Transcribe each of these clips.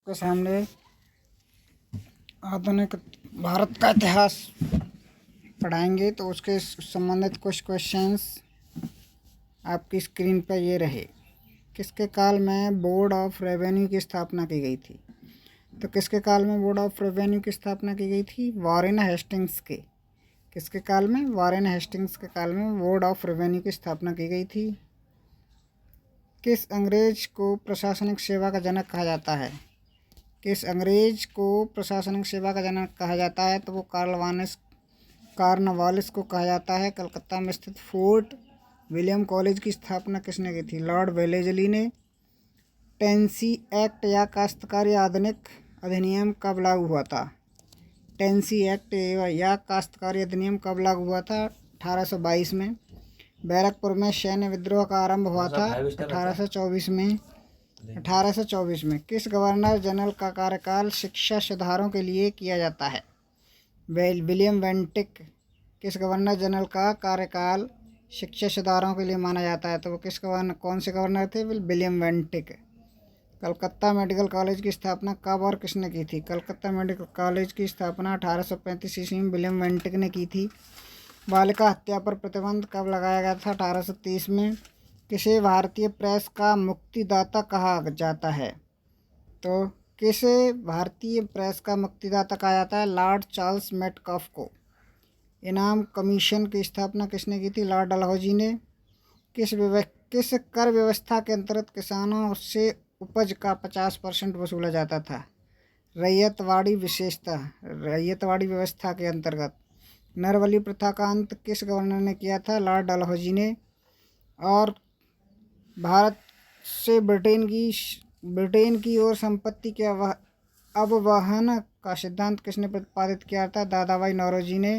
आपके सामने आधुनिक भारत का इतिहास पढ़ाएंगे, तो उसके संबंधित कुछ क्वेश्चंस आपकी स्क्रीन पर ये रहे। किसके काल में बोर्ड ऑफ रेवेन्यू की स्थापना की गई थी? तो किसके काल में बोर्ड ऑफ रेवेन्यू की स्थापना की गई थी? वॉरेन हेस्टिंग्स के। किसके काल में? वॉरेन हेस्टिंग्स के काल में बोर्ड ऑफ रेवेन्यू की स्थापना की गई थी। किस अंग्रेज को प्रशासनिक सेवा का जनक कहा जाता है? किस अंग्रेज को प्रशासनिक सेवा का जनक कहा जाता है? तो वो कार्नवालिस को कहा जाता है। कलकत्ता में स्थित फोर्ट विलियम कॉलेज की स्थापना किसने की थी? लॉर्ड वेलेजली ने। टेंसी एक्ट या काश्तकारी आधुनिक अधिनियम कब लागू हुआ था? टेंसी एक्ट या काश्तकारी अधिनियम कब लागू हुआ था? 1822 में। बैरकपुर में सैन्य विद्रोह का आरंभ हुआ था 1824 में। 1824 में। किस गवर्नर जनरल का कार्यकाल शिक्षा सुधारों के लिए किया जाता है? William Bentinck. किस गवर्नर जनरल का कार्यकाल शिक्षा सुधारों के लिए माना जाता है? तो वो कौन से गवर्नर थे? William Bentinck. Calcutta medical college की स्थापना कब और किसने की थी? कलकत्ता मेडिकल कॉलेज की स्थापना 1835 ईस्वी में विलियम बेंटिक ने की थी। बालिका हत्या पर प्रतिबंध कब लगाया गया था? 1830 में। किसे भारतीय प्रेस का मुक्तिदाता कहा जाता है? तो किसे भारतीय प्रेस का मुक्तिदाता कहा जाता है? लॉर्ड चार्ल्स मेटकॉफ को। इनाम कमीशन की स्थापना किसने की थी? लॉर्ड डलहौजी ने। किस कर व्यवस्था के अंतर्गत किसानों से उपज का 50% वसूला जाता था? रैयतवाड़ी व्यवस्था के अंतर्गत। नरबली प्रथा का अंत किस गवर्नर ने किया था? लॉर्ड डलहौजी ने। और भारत से ब्रिटेन की ओर संपत्ति के अववहन का सिद्धांत किसने प्रतिपादित किया था? दादाभाई नौरोजी ने।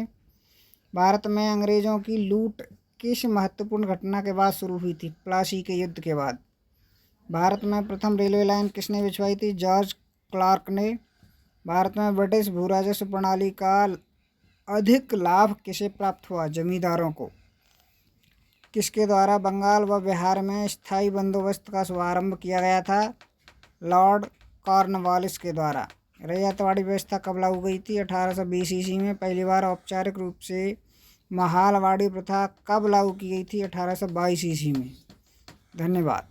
भारत में अंग्रेजों की लूट किस महत्वपूर्ण घटना के बाद शुरू हुई थी? प्लासी के युद्ध के बाद। भारत में प्रथम रेलवे लाइन किसने बिछवाई थी? जॉर्ज क्लार्क ने। भारत में ब्रिटिश भू राजस्व प्रणाली का अधिक लाभ किसे प्राप्त हुआ? जमींदारों को। किसके द्वारा बंगाल व बिहार में स्थायी बंदोबस्त का शुभारंभ किया गया था? लॉर्ड कॉर्नवालिस के द्वारा। रैयतवाड़ी व्यवस्था कब लागू हुई थी? 1820 ईस्वी में। पहली बार औपचारिक रूप से महालवाड़ी प्रथा कब लागू की गई थी? 1822 ईस्वी में। धन्यवाद।